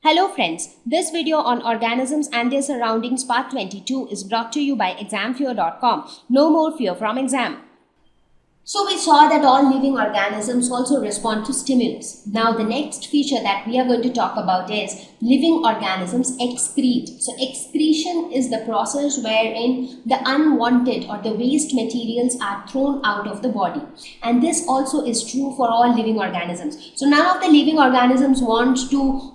Hello friends, this video on organisms and their surroundings part 22 is brought to you by examfear.com. No more fear from exam. So we saw that all living organisms also respond to stimulus. Now the next feature that we are going to talk about is living organisms excrete. So excretion is the process wherein the unwanted or the waste materials are thrown out of the body. And this also is true for all living organisms. So none of the living organisms want to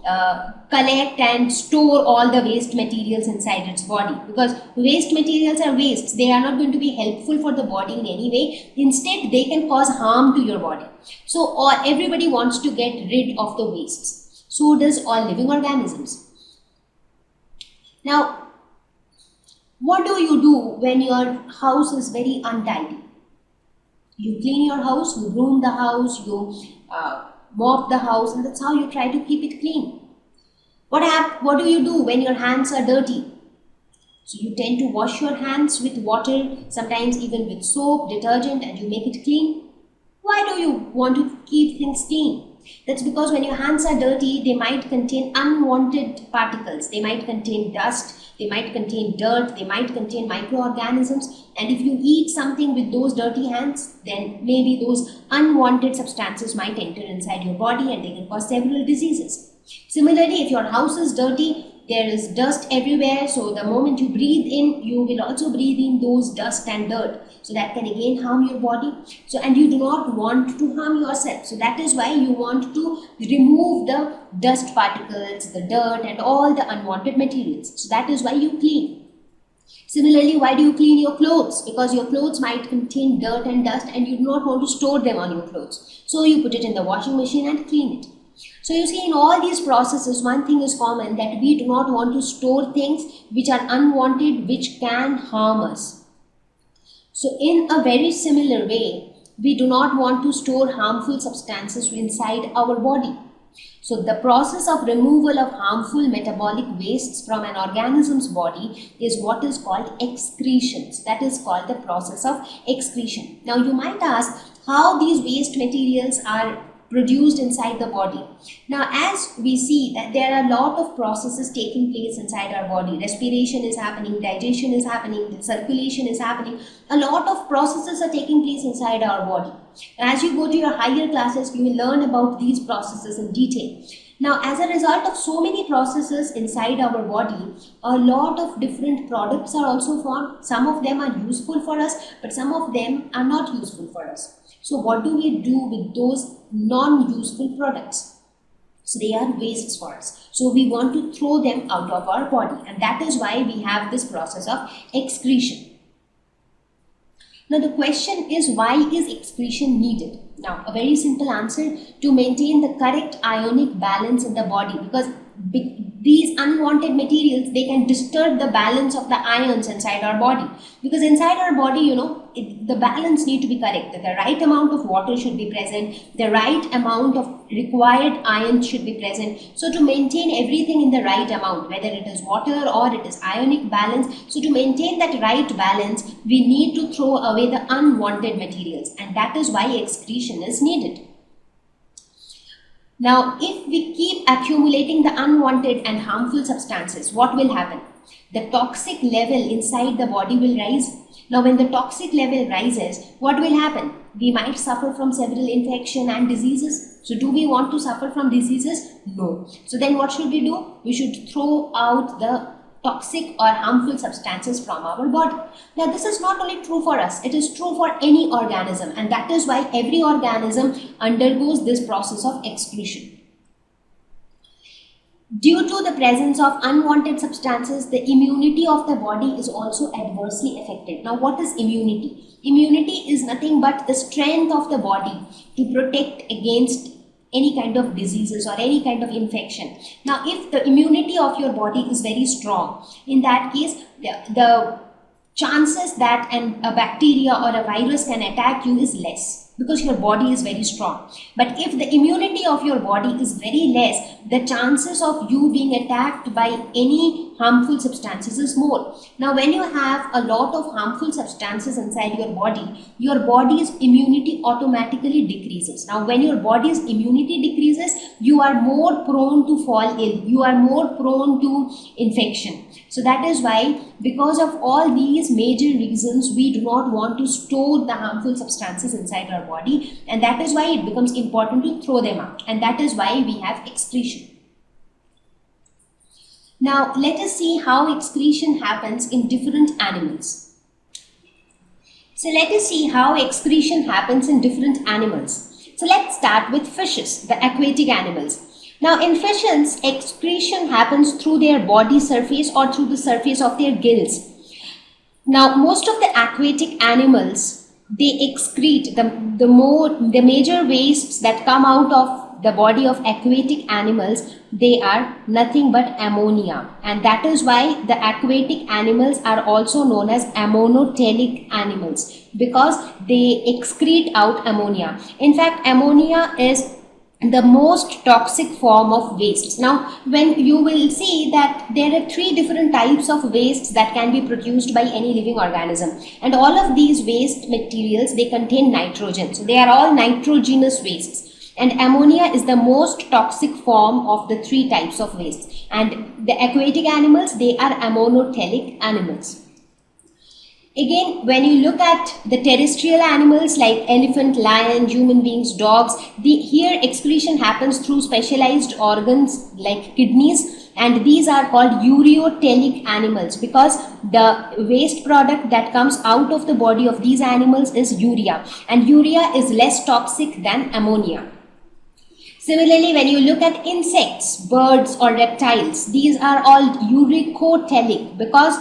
collect and store all the waste materials inside its body, because waste materials are wastes. They are not going to be helpful for the body in any way. Instead, they can cause harm to your body. So everybody wants to get rid of the wastes. So does all living organisms. Now, what do you do when your house is very untidy? You clean your house, you broom the house, you mop the house, and that's how you try to keep it clean. What do you do when your hands are dirty? So you tend to wash your hands with water, sometimes even with soap, detergent, and you make it clean. Why do you want to keep things clean? That's because when your hands are dirty, they might contain unwanted particles. They might contain dust, they might contain dirt, they might contain microorganisms. And if you eat something with those dirty hands, then maybe those unwanted substances might enter inside your body and they can cause several diseases. Similarly, if your house is dirty, there is dust everywhere, so the moment you breathe in, you will also breathe in those dust and dirt. So that can again harm your body. So, and you do not want to harm yourself. So that is why you want to remove the dust particles, the dirt and all the unwanted materials. So that is why you clean. Similarly, why do you clean your clothes? Because your clothes might contain dirt and dust and you do not want to store them on your clothes. So you put it in the washing machine and clean it. So you see, in all these processes, one thing is common, that we do not want to store things which are unwanted, which can harm us. So in a very similar way, we do not want to store harmful substances inside our body. So the process of removal of harmful metabolic wastes from an organism's body is what is called excretions. That is called the process of excretion. Now you might ask how these waste materials are produced inside the body. Now, as we see that there are a lot of processes taking place inside our body. Respiration is happening, digestion is happening, circulation is happening. A lot of processes are taking place inside our body. As you go to your higher classes, you will learn about these processes in detail. Now, as a result of so many processes inside our body, a lot of different products are also formed. Some of them are useful for us, but some of them are not useful for us. So what do we do with those non-useful products? So they are wastes for us. So we want to throw them out of our body, and that is why we have this process of excretion. Now the question is, why is excretion needed? Now a very simple answer: to maintain the correct ionic balance in the body, because these unwanted materials, they can disturb the balance of the ions inside our body. Because inside our body, the balance need to be correct. The right amount of water should be present. The right amount of required ions should be present. So to maintain everything in the right amount, whether it is water or it is ionic balance, so to maintain that right balance, we need to throw away the unwanted materials. And that is why excretion is needed. Now, if we keep accumulating the unwanted and harmful substances, what will happen? The toxic level inside the body will rise. Now, when the toxic level rises, what will happen? We might suffer from several infections and diseases. So, do we want to suffer from diseases? No. So, then what should we do? We should throw out the toxic or harmful substances from our body. Now this is not only true for us, it is true for any organism, and that is why every organism undergoes this process of excretion. Due to the presence of unwanted substances, the immunity of the body is also adversely affected. Now what is immunity? Immunity is nothing but the strength of the body to protect against any kind of diseases or any kind of infection. Now, if the immunity of your body is very strong, in that case, the chances that a bacteria or a virus can attack you is less. because your body is very strong. But if the immunity of your body is very less, the chances of you being attacked by any harmful substances is more. Now, when you have a lot of harmful substances inside your body's immunity automatically decreases. Now, when your body's immunity decreases, you are more prone to fall ill, you are more prone to infection. So that is why, because of all these major reasons, we do not want to store the harmful substances inside our body, and that is why it becomes important to throw them out, and that is why we have excretion. Now let us see how excretion happens in different animals. So let us see how excretion happens in different animals. So let's start with fishes, the aquatic animals. Now in fishes, excretion happens through their body surface or through the surface of their gills. Now most of the aquatic animals, they excrete the major wastes that come out of the body of aquatic animals. They are nothing but ammonia, and that is why the aquatic animals are also known as ammonotelic animals, because they excrete out ammonia. In fact, ammonia is the most toxic form of wastes. Now when you will see that there are 3 different types of wastes that can be produced by any living organism, and all of these waste materials, they contain nitrogen, so they are all nitrogenous wastes, and ammonia is the most toxic form of the 3 types of wastes. And the aquatic animals, they are ammonotelic animals. Again, when you look at the terrestrial animals like elephant, lion, human beings, dogs, here excretion happens through specialized organs like kidneys, and these are called ureotelic animals, because the waste product that comes out of the body of these animals is urea, and urea is less toxic than ammonia. Similarly, when you look at insects, birds or reptiles, these are all uricotelic, because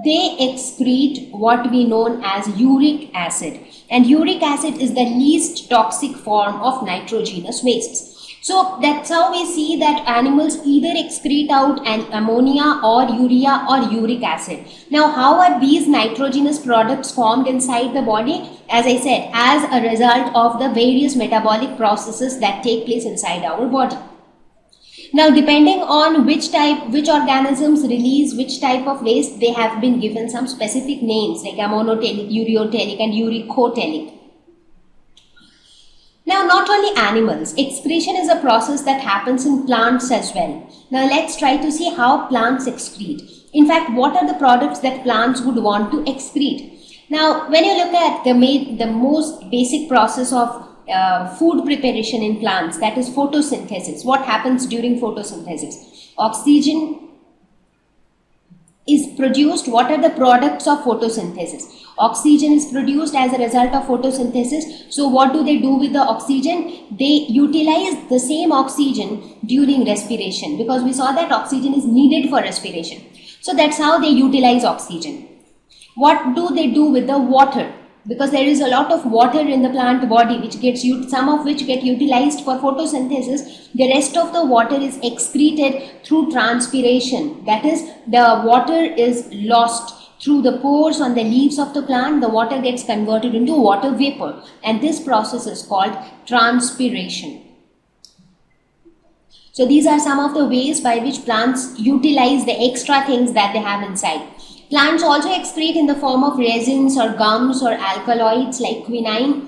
they excrete what we know as uric acid, and uric acid is the least toxic form of nitrogenous wastes. So that's how we see that animals either excrete out an ammonia or urea or uric acid. Now how are these nitrogenous products formed inside the body? As I said, as a result of the various metabolic processes that take place inside our body. Now depending on which organisms release which type of waste, they have been given some specific names like ammonotelic, ureotelic and uricotelic. Now not only animals, excretion is a process that happens in plants as well. Now let's try to see how plants excrete. In fact, what are the products that plants would want to excrete? Now when you look at the most basic process of food preparation in plants, that is photosynthesis. What happens during photosynthesis? Oxygen is produced. What are the products of photosynthesis? Oxygen is produced as a result of photosynthesis. So what do they do with the oxygen? They utilize the same oxygen during respiration, because we saw that oxygen is needed for respiration. So that's how they utilize oxygen. What do they do with the water? Because there is a lot of water in the plant body, which some of which get utilized for photosynthesis. The rest of the water is excreted through transpiration. That is, the water is lost through the pores on the leaves of the plant. The water gets converted into water vapor, and this process is called transpiration. So these are some of the ways by which plants utilize the extra things that they have inside. Plants also excrete in the form of resins or gums or alkaloids like quinine.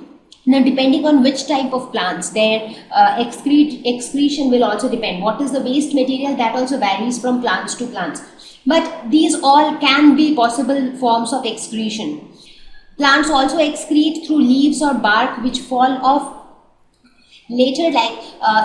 Now depending on which type of plants, their excretion will also depend. What is the waste material? That also varies from plants to plants. But these all can be possible forms of excretion. Plants also excrete through leaves or bark which fall off later, like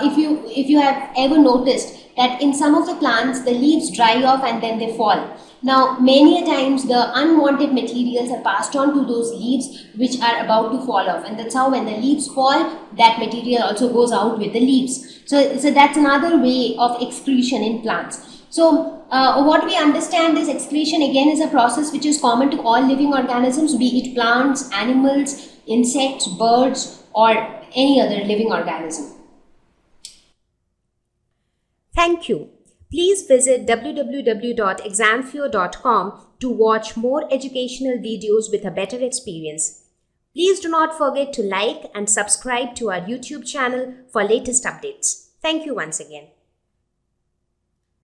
if you have ever noticed that in some of the plants the leaves dry off and then they fall. Now many a times the unwanted materials are passed on to those leaves which are about to fall off, and that's how when the leaves fall, that material also goes out with the leaves. So that's another way of excretion in plants. So what we understand is excretion again is a process which is common to all living organisms, be it plants, animals, insects, birds or any other living organism. Thank you. Please visit www.examfear.com to watch more educational videos with a better experience. Please do not forget to like and subscribe to our YouTube channel for latest updates. Thank you once again.